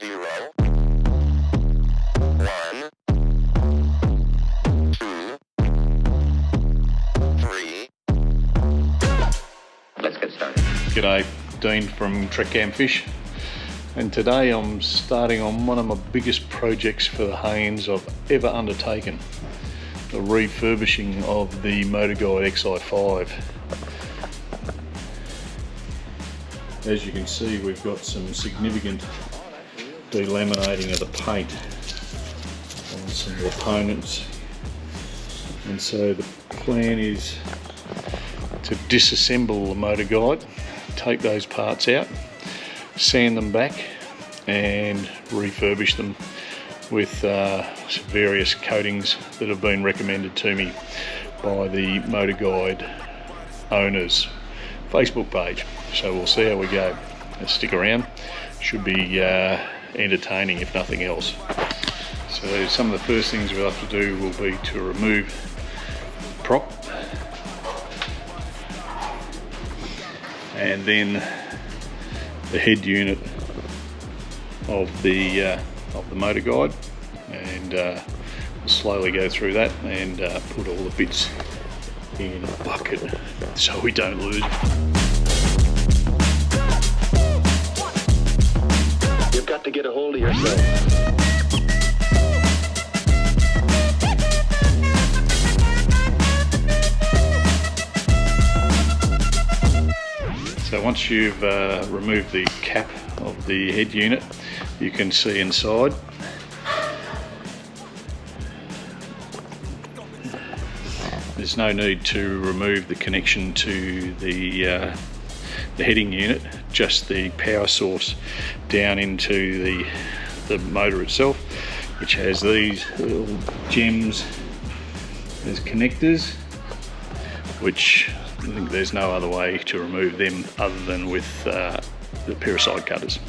0, 1, 2, 3. Let's get started. G'day, Dean from Trekcam Fish, and today I'm starting on one of my biggest projects for the hands I've ever undertaken, the refurbishing of the MotorGuide Xi5. As you can see, we've got some significant delaminating of the paint on some components, and so the plan is to disassemble the MotorGuide, take those parts out, sand them back and refurbish them with various coatings that have been recommended to me by the MotorGuide owners Facebook page. So we'll see how we go. Stick around, should be entertaining if nothing else. So some of the first things we'll have to do will be to remove the prop, and then the head unit of the MotorGuide, and we'll slowly go through that and put all the bits in a bucket so we don't lose. You've got to get a hold of yourself. So once you've removed the cap of the head unit, you can see inside. There's no need to remove the connection to the heading unit, just the power source down into the motor itself, which has these little gems as connectors, which I think there's no other way to remove them other than with the pair of side cutters.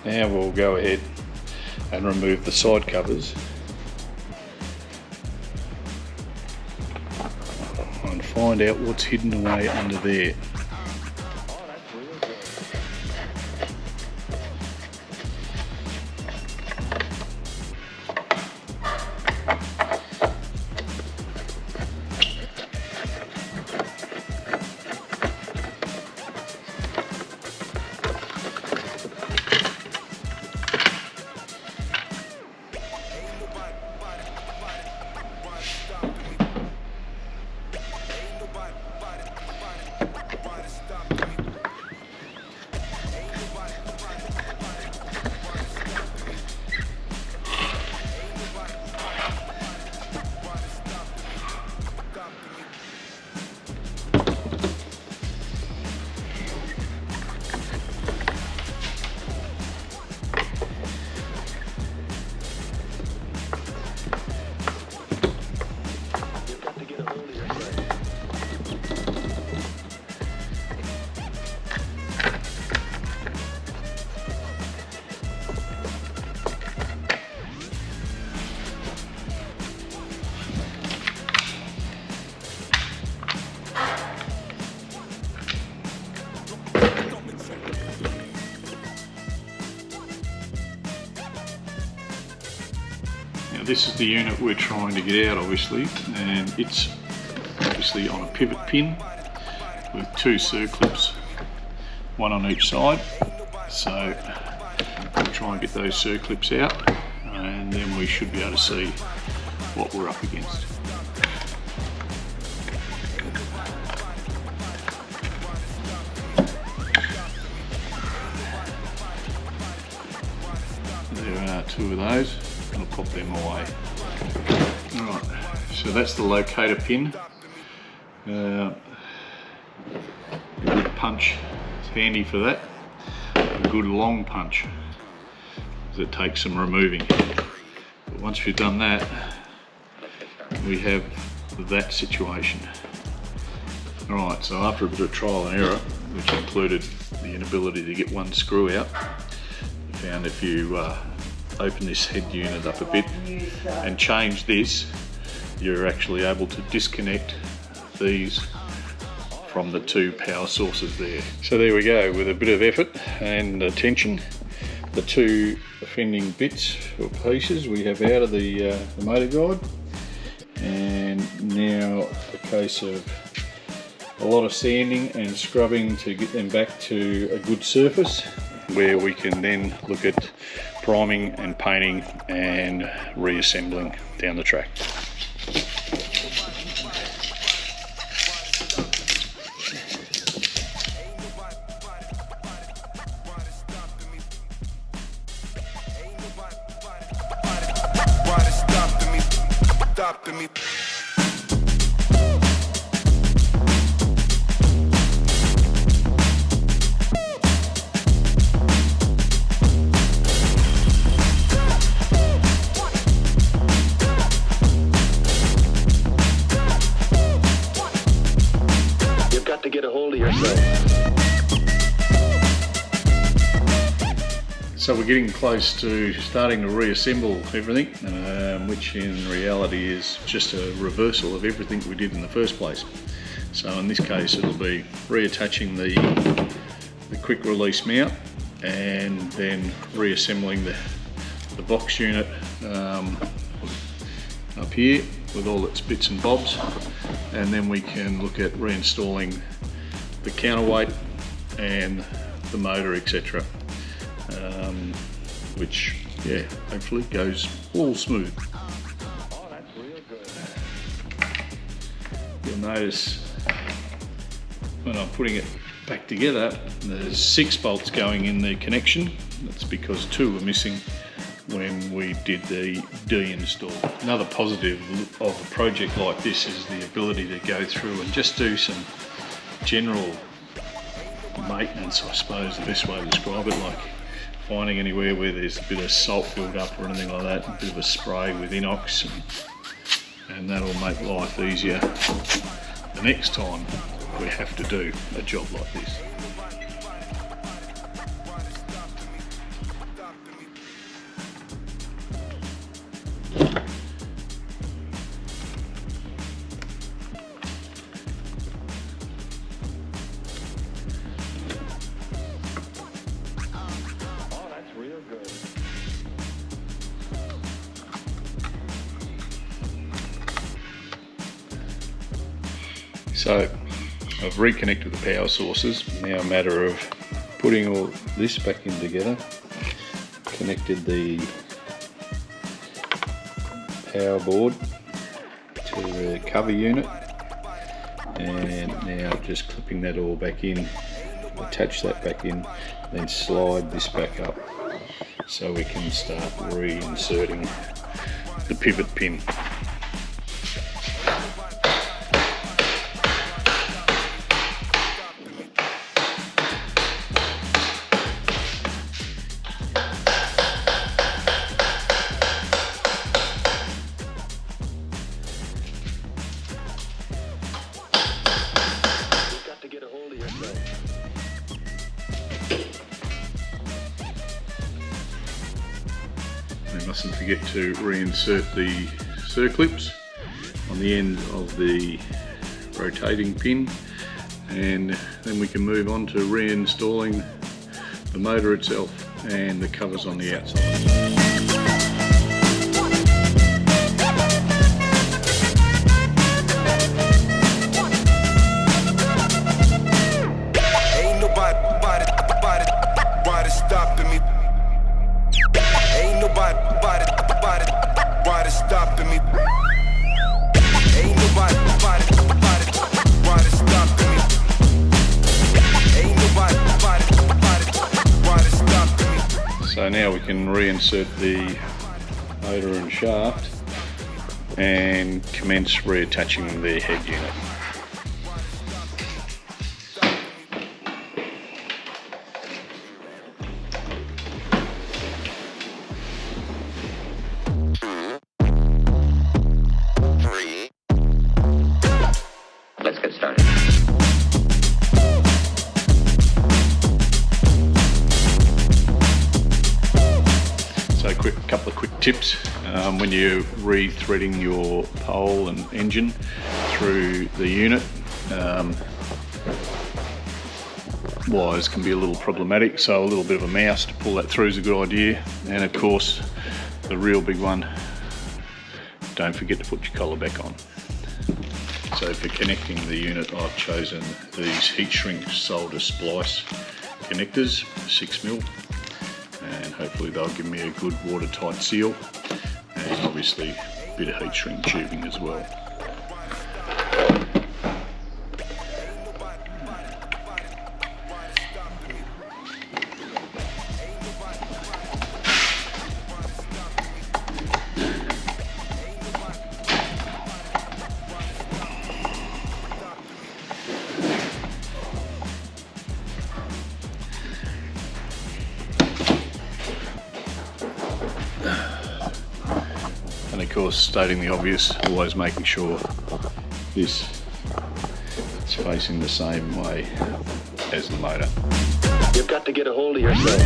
Now we'll go ahead and remove the side covers and find out what's hidden away under there. Now this is the unit we're trying to get out, obviously, and it's obviously on a pivot pin with two circlips, one on each side. So we'll try and get those circlips out, and then we should be able to see what we're up against. There are two of those. I'll pop them away. Alright, So that's the locator pin. A good punch is handy for that. A good long punch, because it takes some removing. But once we've done that, we have that situation. Alright, so after a bit of trial and error, which included the inability to get one screw out, I found if you open this head unit up a bit and change this, you're actually able to disconnect these from the two power sources there. So there we go, with a bit of effort and attention, the two offending bits or pieces we have out of the MotorGuide, and now a case of a lot of sanding and scrubbing to get them back to a good surface, where we can then look at priming and painting and reassembling down the track. To get a hold of yourself. So we're getting close to starting to reassemble everything, which in reality is just a reversal of everything we did in the first place. So in this case it'll be reattaching the quick release mount and then reassembling the box unit up here with all its bits and bobs, and then we can look at reinstalling the counterweight and the motor, etc. Which, yeah, hopefully goes all smooth. Oh, that's real good. You'll notice when I'm putting it back together, there's 6 bolts going in the connection. That's because 2 were missing when we did the deinstall. Another positive of a project like this is the ability to go through and just do some general maintenance, I suppose the best way to describe it, like finding anywhere where there's a bit of salt build up or anything like that, a bit of a spray with inox, and that'll make life easier the next time we have to do a job like this. So I've reconnected the power sources. Now a matter of putting all this back in together. Connected the power board to the cover unit, and now just clipping that all back in, attach that back in, then slide this back up so we can start reinserting the pivot pin. We mustn't forget to reinsert the circlips on the end of the rotating pin, and then we can move on to reinstalling the motor itself and the covers on the outside. So now we can reinsert the motor and shaft and commence reattaching the head unit. Let's get started. So a couple of quick tips when you're re-threading your pole and engine through the unit. Wires can be a little problematic, so a little bit of a mouse to pull that through is a good idea. And of course, the real big one, don't forget to put your collar back on. So for connecting the unit, I've chosen these heat shrink solder splice connectors, 6mm, and hopefully they'll give me a good watertight seal, and obviously a bit of heat shrink tubing as well. And of course, stating the obvious, always making sure this is facing the same way as the motor. You've got to get a hold of yourself.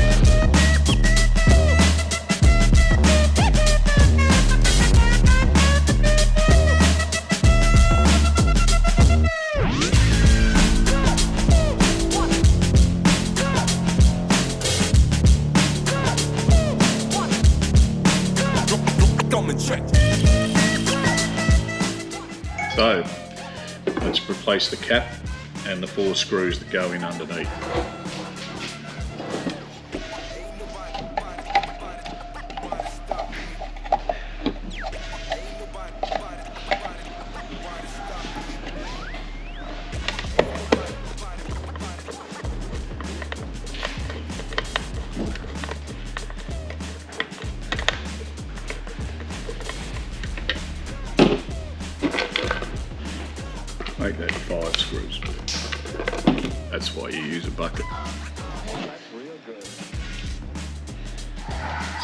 So let's replace the cap and the 4 screws that go in underneath. Make that 5 screws. That's why you use a bucket.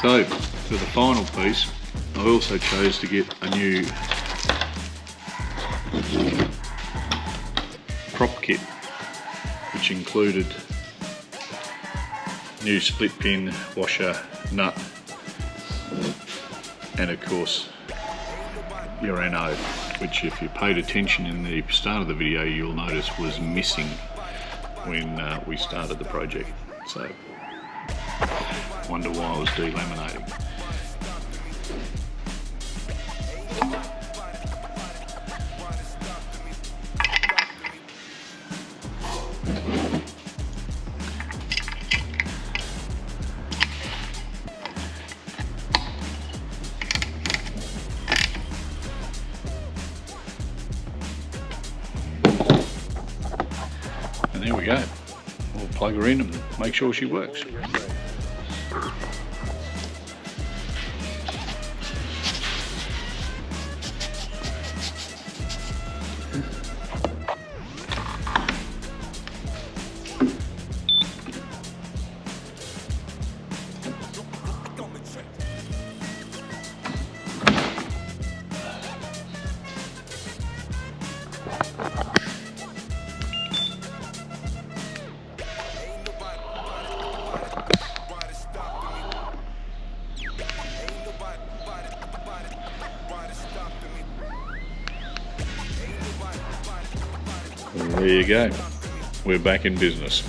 So for the final piece, I also chose to get a new prop kit, which included new split pin, washer, nut, and of course your anode, which if you paid attention in the start of the video, you'll notice was missing when we started the project. So wonder why I was delaminating. And there we go. We'll plug her in and make sure she works. There you go. We're back in business.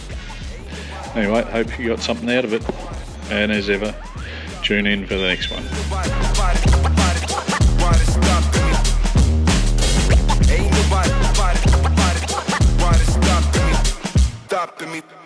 Anyway, hope you got something out of it. And as ever, tune in for the next one. Ain't nobody